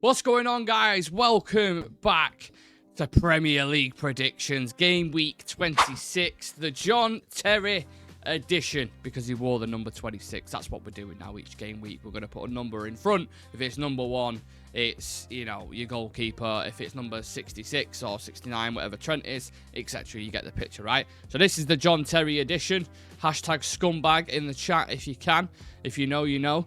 What's going on, guys? Welcome back to Premier League predictions. Game week 26, the John Terry edition, because he wore the number 26. That's what we're doing now each game week. We're going to put a number in front. If it's number 1, it's, you know, your goalkeeper. If it's number 66 or 69, whatever Trent is, etc., you get the picture, right? So this is the John Terry edition. Hashtag scumbag in the chat if you can. If you know, you know.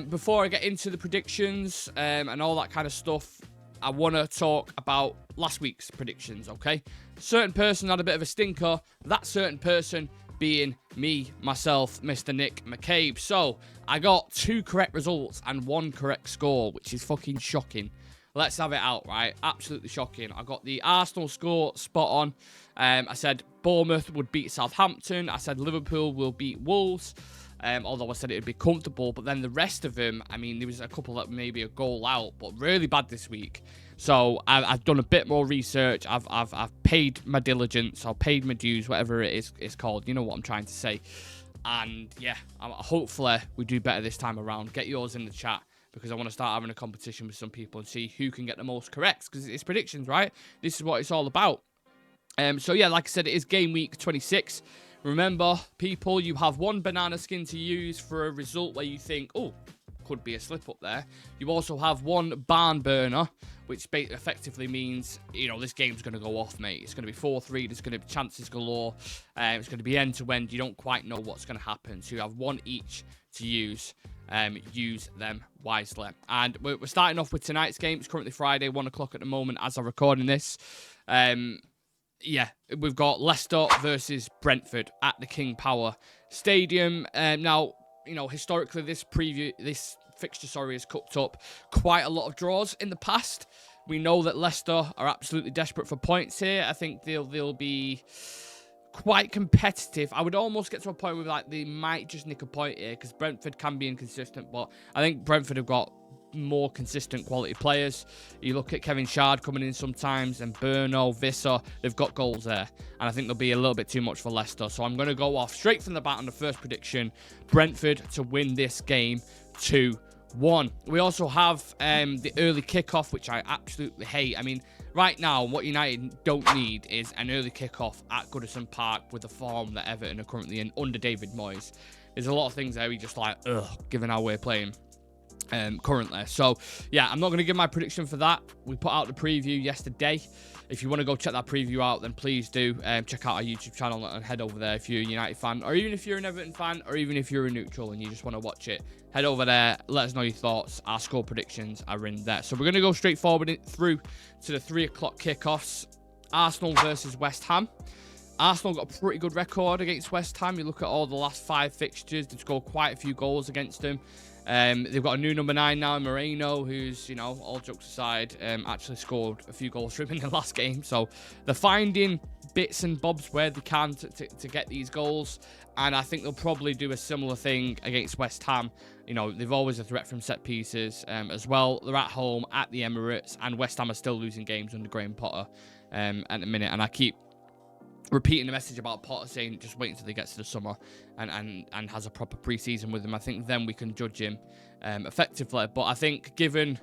Before I get into the predictions and all that kind of stuff, I want to talk about last week's predictions, okay? Certain person had a bit of a stinker. That certain person being me, myself, Mr. Nick McCabe. So, I got 2 correct results and 1 correct score, which is fucking shocking. Let's have it out, right? Absolutely shocking. I got the Arsenal score spot on. I said Bournemouth would beat Southampton. I said Liverpool will beat Wolves. Although I said it would be comfortable. But then the rest of them, I mean, there was a couple that maybe a goal out, but really bad this week. So I've done a bit more research. I've paid my diligence, or paid my dues, whatever it is it's called. You know what I'm trying to say. And yeah, hopefully we do better this time around. Get yours in the chat, because I want to start having a competition with some people and see who can get the most correct, because it's predictions, right? This is what it's all about. So yeah, like I said, it is game week 26. Remember, people, you have 1 banana skin to use for a result where you think, oh, could be a slip up there. You also have 1 barn burner, which effectively means, you know, this game's going to go off, mate. It's going to be 4-3. There's going to be chances galore. It's going to be end-to-end. You don't quite know what's going to happen. So you have 1 each to use. Use them wisely. And we're starting off with tonight's game. It's currently Friday, 1 o'clock at the moment as I'm recording this. Yeah, we've got Leicester versus Brentford at the King Power Stadium. Now, you know, historically, this fixture, has cooked up quite a lot of draws in the past. We know that Leicester are absolutely desperate for points here. I think they'll be quite competitive. I would almost get to a point where like they might just nick a point here, because Brentford can be inconsistent, but I think Brentford have got more consistent quality players. You look at Kevin Shard coming in sometimes, and Burno, Visser, they've got goals there, and I think they'll be a little bit too much for Leicester. So I'm going to go off straight from the bat on the first prediction: Brentford to win this game 2-1. We also have the early kickoff, which I absolutely hate. I mean, right now, what United don't need is an early kickoff at Goodison Park with the form that Everton are currently in under David Moyes. There's a lot of things there we just like, given how we're playing currently. So yeah, I'm not going to give my prediction for that. We put out the preview yesterday. If you want to go check that preview out, then please do. Check out our YouTube channel and head over there if you're a United fan, or even if you're an Everton fan, or even if you're a neutral and you just want to watch it. Head over there, let us know your thoughts. Our score predictions are in there. So we're going to go straight forward through to the 3 o'clock kickoffs. Arsenal versus West Ham. Arsenal got a pretty good record against West Ham. You look at all the last 5 fixtures, they've scored quite a few goals against them. They've got a new number 9 now, Moreno, who's, you know, all jokes aside, actually scored a few goals for him in the last game. So they're finding bits and bobs where they can to get these goals. And I think they'll probably do a similar thing against West Ham. You know, they've always a threat from set pieces as well. They're at home at the Emirates, and West Ham are still losing games under Graham Potter at the minute. And I keep repeating the message about Potter saying just wait until he gets to the summer and has a proper pre-season with him. I think then we can judge him effectively. But I think given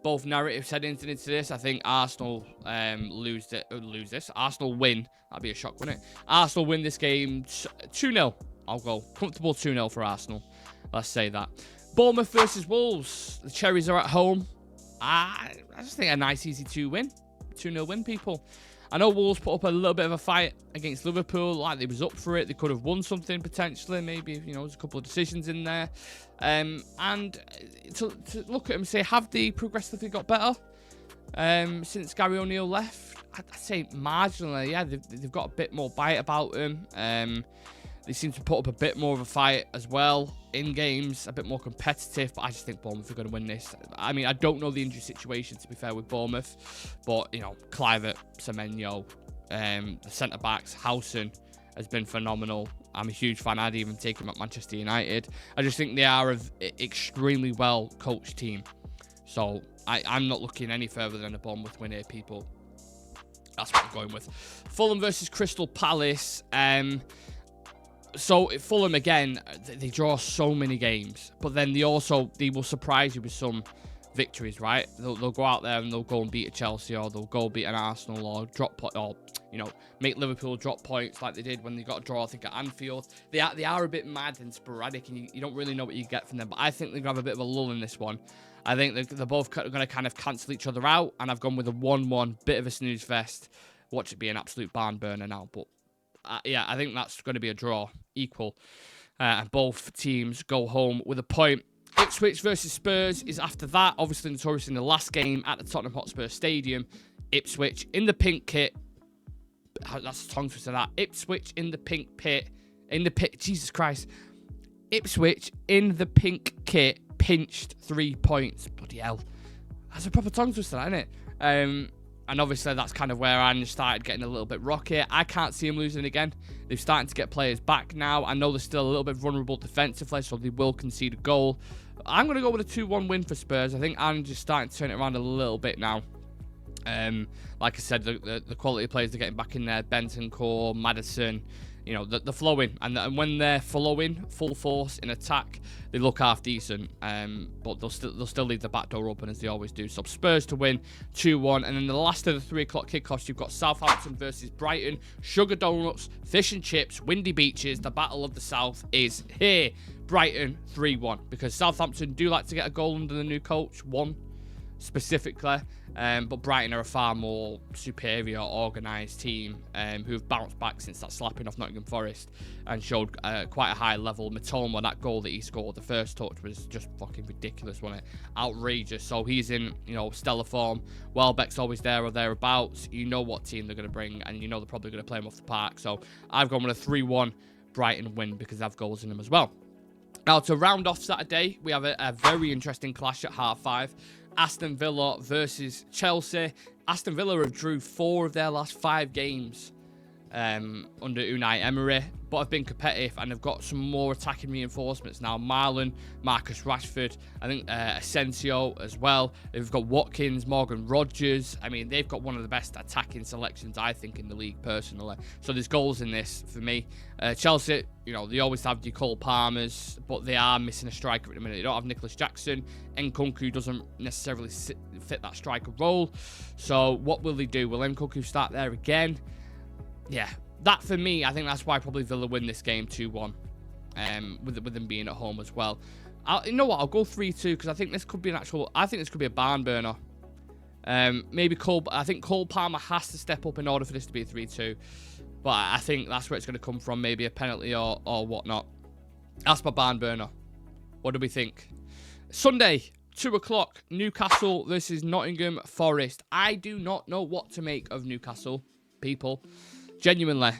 both narratives heading into this, I think Arsenal lose this. Arsenal win. That'd be a shock, wouldn't it? Arsenal win this game 2-0. I'll go comfortable 2-0 for Arsenal. Let's say that. Bournemouth versus Wolves. The Cherries are at home. I just think a nice, easy 2-0 win, people. I know Wolves put up a little bit of a fight against Liverpool, like they was up for it. They could have won something potentially, maybe, you know, there's a couple of decisions in there. And to look at them and say, have they progressively got better since Gary O'Neill left? I'd say marginally, yeah, they've got a bit more bite about them. They seem to put up a bit more of a fight as well in games, a bit more competitive, but I just think Bournemouth are going to win this. I mean, I don't know the injury situation, to be fair, with Bournemouth, but, you know, Clivert, Semenyo, the centre-backs, Howson has been phenomenal. I'm a huge fan. I'd even take him at Manchester United. I just think they are an extremely well-coached team. So I'm not looking any further than a Bournemouth win here, people. That's what I'm going with. Fulham versus Crystal Palace. So Fulham, again, they draw so many games, but then they will surprise you with some victories, right? They'll go out there and they'll go and beat a Chelsea, or they'll go beat an Arsenal, or drop point, or make Liverpool drop points like they did when they got a draw, I think, at Anfield. They are a bit mad and sporadic, and you don't really know what you get from them. But I think they're gonna have a bit of a lull in this one. I think they're both going to kind of cancel each other out, and I've gone with a 1-1, bit of a snooze fest. Watch it be an absolute barn burner now, but yeah, I think that's going to be a draw, equal, and both teams go home with a point. Ipswich versus Spurs is after that. Obviously, notorious in the last game at the Tottenham Hotspur Stadium. Ipswich in the pink kit. That's a tongue twister, that. Ipswich in the pink pit. Jesus Christ. Ipswich in the pink kit. Pinched 3 points. Bloody hell. That's a proper tongue twister, isn't it? And obviously, that's kind of where I started getting a little bit rocky. I can't see them losing again. They're starting to get players back now. I know they're still a little bit vulnerable defensively, so they will concede a goal. I'm going to go with a 2-1 win for Spurs. I think I'm just starting to turn it around a little bit now. Like I said, the quality of players are getting back in there. Bentancur, Maddison, they're flowing. And when they're flowing full force in attack, they look half decent. But they'll still leave the back door open, as they always do. So Spurs to win 2-1. And then the last of the 3 o'clock kickoffs, you've got Southampton versus Brighton. Sugar donuts, fish and chips, windy beaches. The battle of the South is here. Brighton 3-1, because Southampton do like to get a goal under the new coach, one specifically, but Brighton are a far more superior, organised team who've bounced back since that slapping off Nottingham Forest and showed quite a high level. Matoma, that goal that he scored, the first touch, was just fucking ridiculous, wasn't it? Outrageous. So he's in, stellar form. Welbeck's always there or thereabouts. You know what team they're going to bring, and you know they're probably going to play him off the park. So I've gone with a 3-1 Brighton win because they have goals in them as well. Now, to round off Saturday, we have a very interesting clash at 5:30. Aston Villa versus Chelsea. Aston Villa have drew 4 of their last 5 games under Unai Emery, but have been competitive and have got some more attacking reinforcements now. Marlon, Marcus Rashford, I think Asensio as well. They've got Watkins, Morgan Rogers. I mean, they've got one of the best attacking selections, I think, in the league, personally. So there's goals in this for me. Chelsea, they always have your Cole Palmers, but they are missing a striker at the minute. They don't have Nicholas Jackson. Nkunku doesn't necessarily fit that striker role. So what will they do? Will Nkunku start there again? Yeah, that for me, I think that's why probably Villa win this game 2-1, with them being at home as well. You know what? I'll go 3-2 because I think this could be a barn burner. Maybe I think Cole Palmer has to step up in order for this to be a 3-2. But I think that's where it's going to come from, maybe a penalty or whatnot. That's my barn burner. What do we think? Sunday, 2 o'clock, Newcastle versus Nottingham Forest. I do not know what to make of Newcastle, people. Genuinely.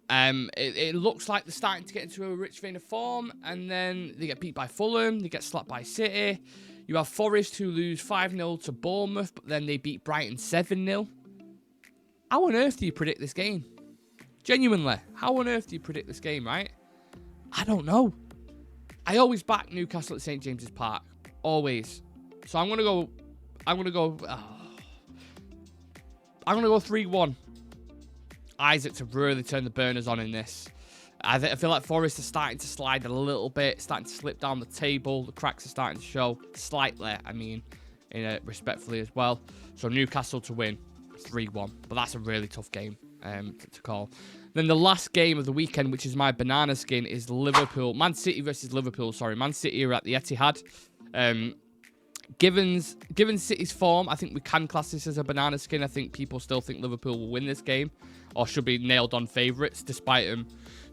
It looks like they're starting to get into a rich vein of form, and then they get beat by Fulham, they get slapped by City. You have Forest, who lose 5-0 to Bournemouth, but then they beat Brighton 7-0. How on earth do you predict this game? Genuinely, how on earth do you predict this game, right? I don't know. I always back Newcastle at St. James's Park. Always. So I'm going to go 3-1. Isaac to really turn the burners on in this. I feel like Forest are starting to slide a little bit, starting to slip down the table. The cracks are starting to show slightly, respectfully as well. So Newcastle to win 3-1. But that's a really tough game to call. Then the last game of the weekend, which is my banana skin, is Man City versus Liverpool. Sorry, Man City are at the Etihad. Given City's form, I think we can class this as a banana skin. I think people still think Liverpool will win this game, or should be nailed on favourites, despite them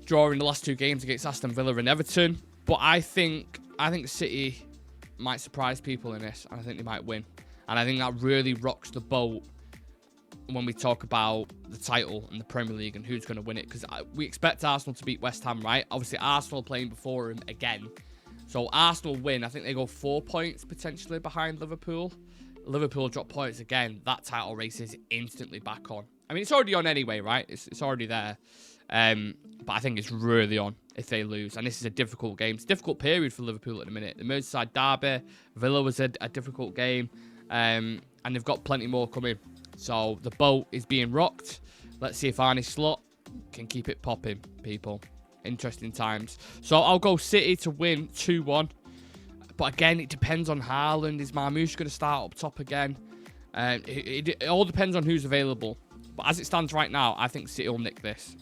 drawing the last 2 games against Aston Villa and Everton. But I think City might surprise people in this, and I think they might win. And I think that really rocks the boat when we talk about the title and the Premier League and who's going to win it. Because we expect Arsenal to beat West Ham, right? Obviously, Arsenal playing before him again. So Arsenal win. I think they go 4 points potentially behind Liverpool. Liverpool drop points again. That title race is instantly back on. I mean, it's already on anyway, right? It's already there. But I think it's really on if they lose. And this is a difficult game. It's a difficult period for Liverpool at the minute. The Merseyside derby, Villa was a difficult game. And they've got plenty more coming. So the boat is being rocked. Let's see if Arne Slot can keep it popping, people. Interesting times. So I'll go City to win 2-1. But again, it depends on Haaland. Is Marmoush going to start up top again? It all depends on who's available. But as it stands right now, I think City will nick this.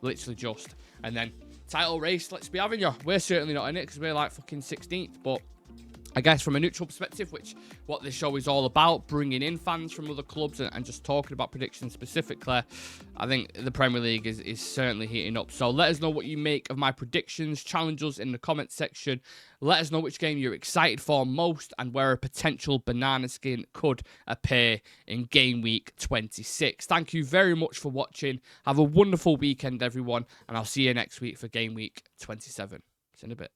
Literally just. And then title race, let's be having you. We're certainly not in it because we're like fucking 16th. But I guess from a neutral perspective, which what this show is all about, bringing in fans from other clubs and just talking about predictions specifically, I think the Premier League is certainly heating up. So let us know what you make of my predictions. Challenge us in the comments section. Let us know which game you're excited for most and where a potential banana skin could appear in game week 26. Thank you very much for watching. Have a wonderful weekend, everyone, and I'll see you next week for game week 27. See you in a bit.